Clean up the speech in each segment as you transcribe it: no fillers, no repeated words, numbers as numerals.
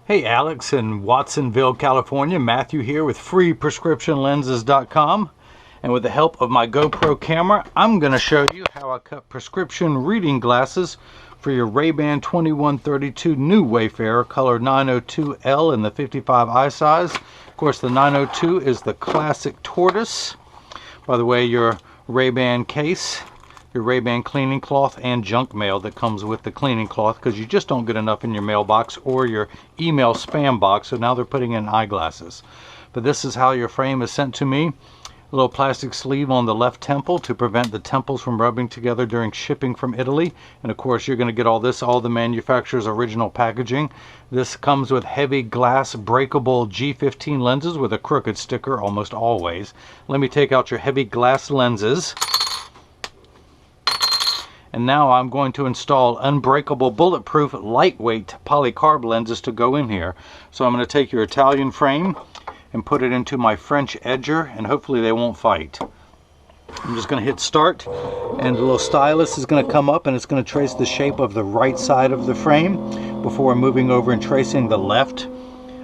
Hey Alex in Watsonville, California. Matthew here with freeprescriptionlenses.com, and with the help of my GoPro camera, I'm going to show you how I cut prescription reading glasses for your RayBan 2132 new Wayfarer color 902L in the 55 eye size. Of course, the 902 is the classic tortoise. By the way, your RayBan case, your RayBan cleaning cloth, and junk mail that comes with the cleaning cloth, because you just don't get enough in your mailbox or your email spam box. So now they're putting in eyeglasses. But this is how your frame is sent to me. A little plastic sleeve on the left temple to prevent the temples from rubbing together during shipping from Italy. And of course, you're going to get all the manufacturer's original packaging. This comes with heavy glass breakable G15 lenses with a crooked sticker almost always. Let me take out your heavy glass lenses. And now I'm going to install unbreakable, bulletproof, lightweight polycarb lenses to go in here. So I'm going to take your Italian frame and put it into my French edger, and hopefully they won't fight. I'm just going to hit start, and the little stylus is going to come up and it's going to trace the shape of the right side of the frame before moving over and tracing the left.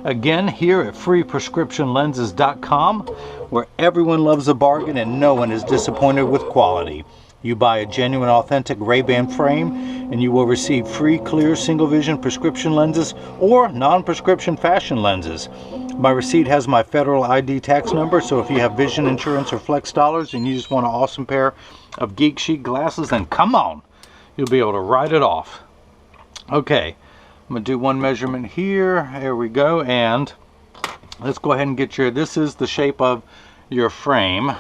Again, here at freeprescriptionlenses.com, where everyone loves a bargain and no one is disappointed with quality. You buy a genuine, authentic RayBan frame and you will receive free, clear, single vision prescription lenses or non-prescription fashion lenses. My receipt has my federal ID tax number, so if you have vision insurance or flex dollars and you just want an awesome pair of geek chic glasses, then come on, you'll be able to write it off. Okay, I'm going to do one measurement here. There we go. And let's go ahead and get this is the shape of your frame.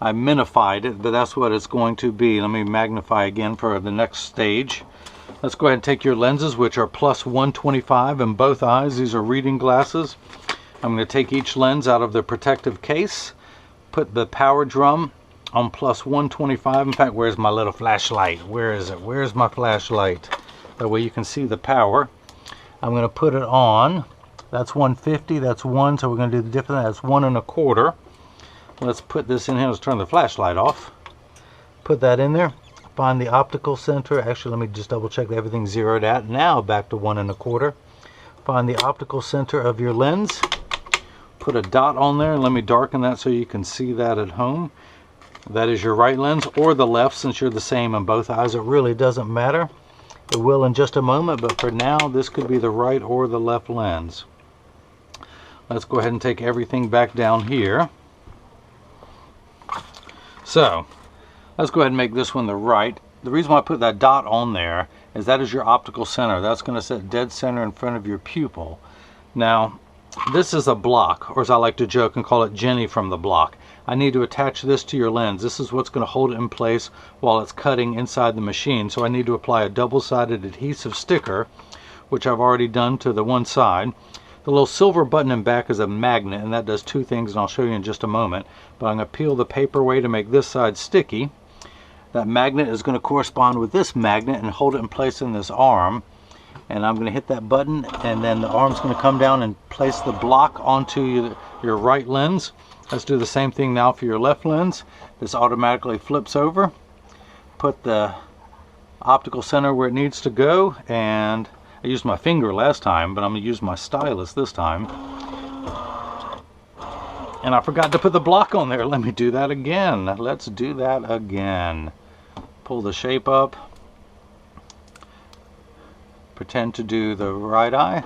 I minified it, but that's what it's going to be. Let me magnify again for the next stage. Let's go ahead and take your lenses, which are plus 125 in both eyes. These are reading glasses. I'm going to take each lens out of the protective case, put the power drum on plus 125. In fact, where's my little flashlight? Where is it? Where's my flashlight? That way you can see the power. I'm going to put it on. That's 150. That's 1. So we're going to do the different. That's 1 1/4. Let's put this in here. Let's turn the flashlight off. Put that in there. Find the optical center. Actually, let me just double check that everything's zeroed out. Now back to 1 1/4. Find the optical center of your lens. Put a dot on there, and let me darken that so you can see that at home. That is your right lens or the left, since you're the same in both eyes. It really doesn't matter. It will in just a moment, but for now, this could be the right or the left lens. Let's go ahead and take everything back down here. So let's go ahead and make this one the right. The reason why I put that dot on there is that is your optical center. That's going to sit dead center in front of your pupil. Now this is a block, or as I like to joke and call it Jenny from the block. I need to attach this to your lens. This is what's going to hold it in place while it's cutting inside the machine. So I need to apply a double-sided adhesive sticker, which I've already done to the one side. The little silver button in back is a magnet, and that does two things, and I'll show you in just a moment. But I'm going to peel the paper away to make this side sticky. That magnet is going to correspond with this magnet and hold it in place in this arm. And I'm going to hit that button, and then the arm's going to come down and place the block onto your right lens. Let's do the same thing now for your left lens. This automatically flips over. Put the optical center where it needs to go, and I used my finger last time, but I'm going to use my stylus this time. And I forgot to put the block on there. Let me do that again. Let's do that again. Pull the shape up. Pretend to do the right eye.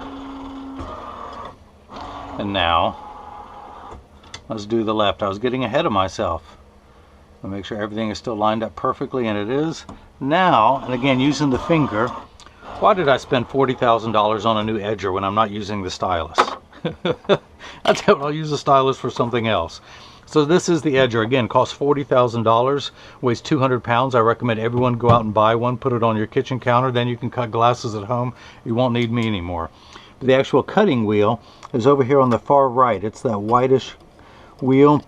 And now, let's do the left. I was getting ahead of myself. I'll make sure everything is still lined up perfectly, and it is. Now, and again, using the finger, why did I spend $40,000 on a new edger when I'm not using the stylus? That's how I'll use the stylus for something else. So this is the edger. Again, costs $40,000, weighs 200 pounds. I recommend everyone go out and buy one, put it on your kitchen counter, then you can cut glasses at home. You won't need me anymore. But the actual cutting wheel is over here on the far right. It's that whitish wheel.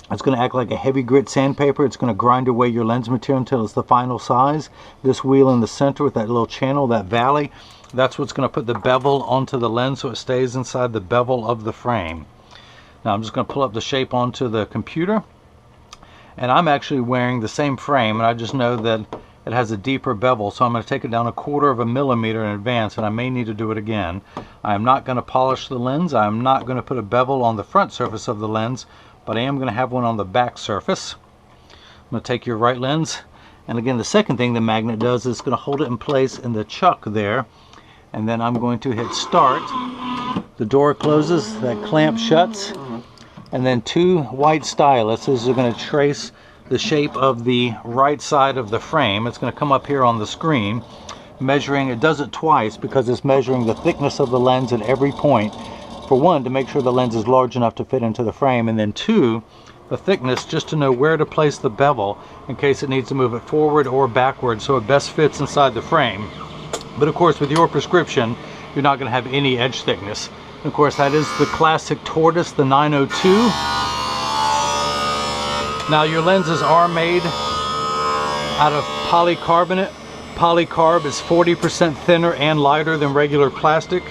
It's going to act like a heavy grit sandpaper. It's going to grind away your lens material until it's the final size. This wheel in the center with that little channel, that valley, that's what's going to put the bevel onto the lens so it stays inside the bevel of the frame. Now I'm just going to pull up the shape onto the computer. And I'm actually wearing the same frame, and I just know that it has a deeper bevel, so I'm going to take it down 1/4 of a millimeter in advance, and I may need to do it again. I am not going to polish the lens. I am not going to put a bevel on the front surface of the lens, but I am going to have one on the back surface. I'm going to take your right lens, and again, the second thing the magnet does is going to hold it in place in the chuck there, and then I'm going to hit start. The door closes, that clamp shuts, and then 2 white styluses are going to trace the shape of the right side of the frame. It's going to come up here on the screen, measuring. It does it twice because it's measuring the thickness of the lens at every point. For one, to make sure the lens is large enough to fit into the frame, and then 2, the thickness, just to know where to place the bevel in case it needs to move it forward or backward so it best fits inside the frame. But of course, with your prescription, you're not going to have any edge thickness. And of course, that is the classic tortoise, the 902. Now, your lenses are made out of polycarbonate. Polycarb is 40% thinner and lighter than regular plastic.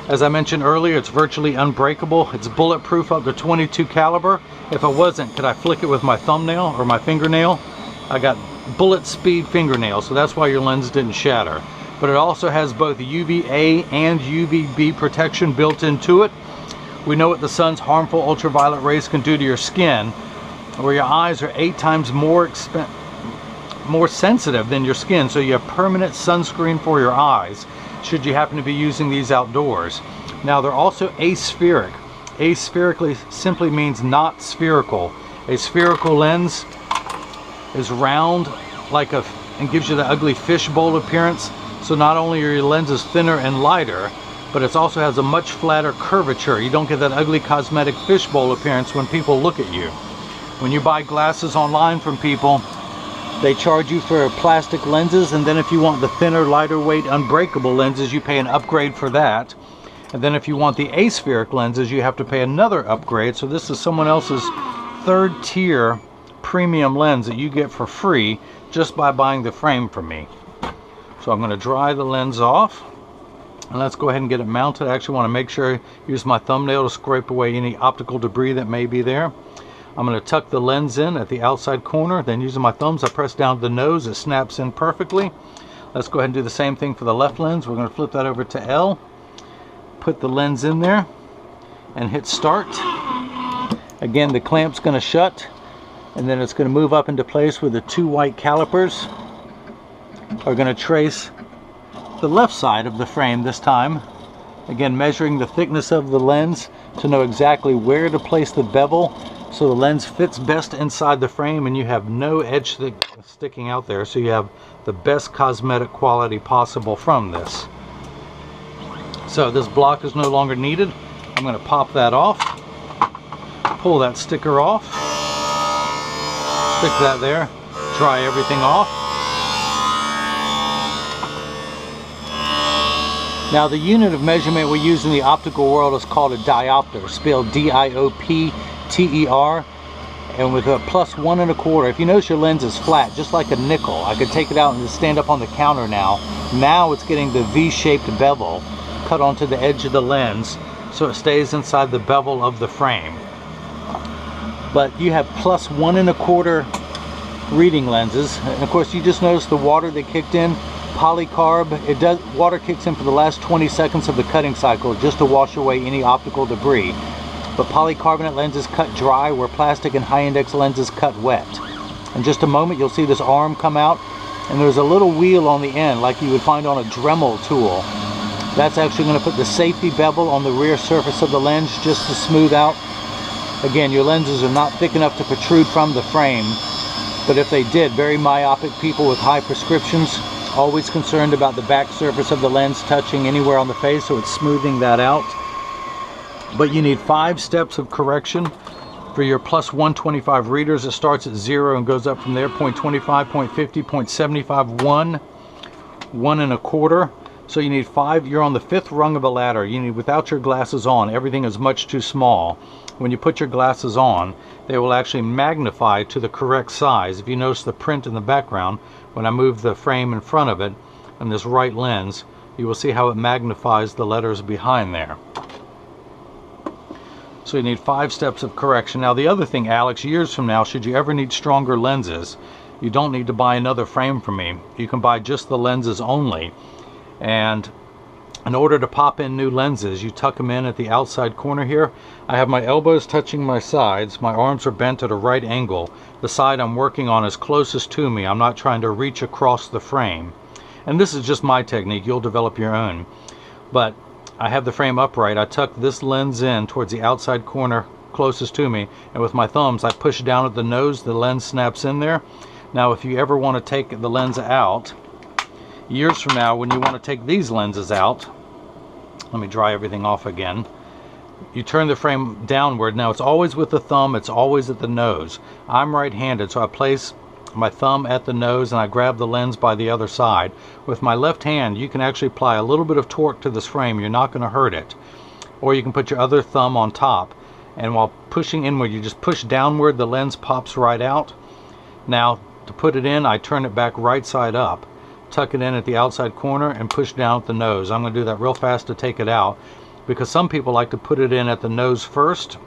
As I mentioned earlier, it's virtually unbreakable. It's bulletproof up to 22 caliber. If it wasn't, could I flick it with my thumbnail or my fingernail? I got bullet speed fingernails, so that's why your lens didn't shatter. But it also has both UVA and UVB protection built into it. We know what the sun's harmful ultraviolet rays can do to your skin, where your eyes are 8 times more sensitive than your skin, so you have permanent sunscreen for your eyes should you happen to be using these outdoors. Now, they're also aspheric. Aspherically simply means not spherical. A spherical lens is round and gives you the ugly fishbowl appearance. So not only are your lenses thinner and lighter, but it also has a much flatter curvature. You don't get that ugly cosmetic fishbowl appearance when people look at you. When you buy glasses online from people, they charge you for plastic lenses, and then if you want the thinner, lighter weight, unbreakable lenses, you pay an upgrade for that. And then if you want the aspheric lenses, you have to pay another upgrade. So this is someone else's 3rd tier premium lens that you get for free just by buying the frame from me. So I'm going to dry the lens off, and let's go ahead and get it mounted. I actually want to make sure I use my thumbnail to scrape away any optical debris that may be there. I'm going to tuck the lens in at the outside corner, then using my thumbs I press down the nose. It snaps in perfectly. Let's go ahead and do the same thing for the left lens. We're going to flip that over to L, put the lens in there, and hit start. Again, the clamp's going to shut, and then it's going to move up into place where the 2 white calipers are going to trace the left side of the frame this time. Again, measuring the thickness of the lens to know exactly where to place the bevel so the lens fits best inside the frame and you have no edge sticking out there, so you have the best cosmetic quality possible from this. So this block is no longer needed. I'm going to pop that off, pull that sticker off, stick that there, dry everything off. Now, the unit of measurement we use in the optical world is called a diopter, spelled D-I-O-P-T-E-R, and with a +1 1/4. If you notice, your lens is flat, just like a nickel. I could take it out and just stand up on the counter now. Now it's getting the V-shaped bevel cut onto the edge of the lens, so it stays inside the bevel of the frame. But you have +1 1/4 reading lenses, and of course you just notice the water that kicked in. Polycarb, water kicks in for the last 20 seconds of the cutting cycle just to wash away any optical debris. But polycarbonate lenses cut dry, where plastic and high index lenses cut wet. In just a moment you'll see this arm come out, and there's a little wheel on the end like you would find on a Dremel tool. That's actually going to put the safety bevel on the rear surface of the lens just to smooth out. Again, your lenses are not thick enough to protrude from the frame, but if they did, very myopic people with high prescriptions, always concerned about the back surface of the lens touching anywhere on the face, so it's smoothing that out. But you need 5 steps of correction for your +125 readers. It starts at 0 and goes up from there: 0.25, 0.50, 0.75, 1, 1 1/4. So you need 5. You're on the 5th rung of a ladder. You need, without your glasses on, everything is much too small. When you put your glasses on, they will actually magnify to the correct size. If you notice the print in the background, when I move the frame in front of it on this right lens, you will see how it magnifies the letters behind there. So you need 5 steps of correction. Now, the other thing, Alex, years from now, should you ever need stronger lenses, you don't need to buy another frame from me. You can buy just the lenses only. And in order to pop in new lenses, you tuck them in at the outside corner here. I have my elbows touching my sides. My arms are bent at a right angle. The side I'm working on is closest to me. I'm not trying to reach across the frame. And this is just my technique. You'll develop your own. But I have the frame upright. I tuck this lens in towards the outside corner closest to me, and with my thumbs I push down at the nose. The lens snaps in there. Now if you ever want to take the lens out, years from now when you want to take these lenses out, let me dry everything off again, you turn the frame downward. Now it's always with the thumb, it's always at the nose. I'm right-handed, so I place my thumb at the nose and I grab the lens by the other side. With my left hand you can actually apply a little bit of torque to this frame. You're not going to hurt it. Or you can put your other thumb on top, and while pushing inward you just push downward, the lens pops right out. Now to put it in, I turn it back right side up, tuck it in at the outside corner and push down at the nose. I'm going to do that real fast to take it out, because some people like to put it in at the nose first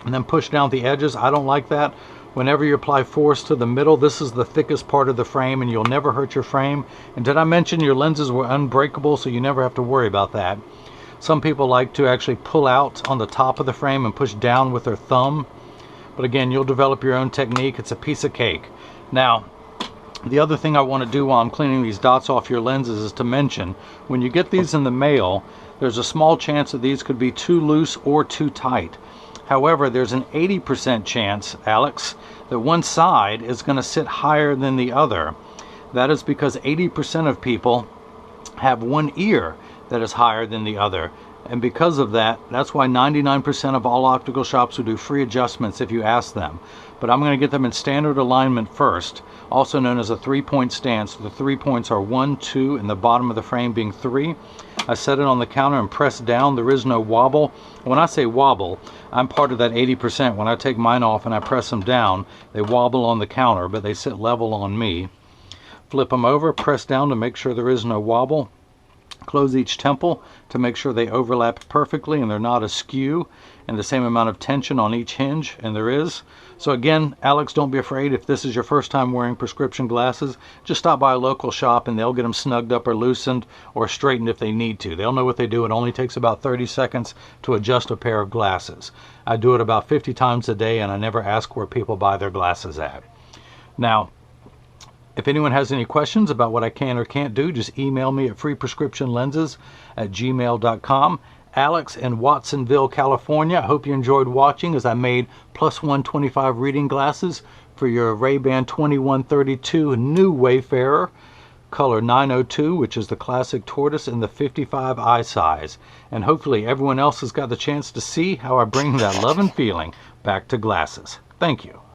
and then push down the edges. I don't like that. Whenever you apply force to the middle, this is the thickest part of the frame and you'll never hurt your frame. And did I mention your lenses were unbreakable, so you never have to worry about that. Some people like to actually pull out on the top of the frame and push down with their thumb. But again, you'll develop your own technique. It's a piece of cake. Now, the other thing I want to do while I'm cleaning these dots off your lenses is to mention, when you get these in the mail, there's a small chance that these could be too loose or too tight. However, there's an 80% chance, Alex, that one side is going to sit higher than the other. That is because 80% of people have one ear that is higher than the other. And because of that, that's why 99% of all optical shops will do free adjustments if you ask them. But I'm going to get them in standard alignment first, also known as a 3-point stance. The 3 points are 1, 2, and the bottom of the frame being 3. I set it on the counter and press down. There is no wobble. When I say wobble, I'm part of that 80%. When I take mine off and I press them down, they wobble on the counter, but they sit level on me. Flip them over, press down to make sure there is no wobble. Close each temple to make sure they overlap perfectly and they're not askew, and the same amount of tension on each hinge, and there is. So again, Alex, don't be afraid. If this is your first time wearing prescription glasses, just stop by a local shop and they'll get them snugged up or loosened or straightened if they need to. They'll know what they do. It only takes about 30 seconds to adjust a pair of glasses. I do it about 50 times a day and I never ask where people buy their glasses at. Now, if anyone has any questions about what I can or can't do, just email me at freeprescriptionlenses@gmail.com. Alex in Watsonville, California. I hope you enjoyed watching as I made +125 reading glasses for your RayBan 2132 new Wayfarer, color 902, which is the classic tortoise in the 55 eye size. And hopefully everyone else has got the chance to see how I bring that love and feeling back to glasses. Thank you.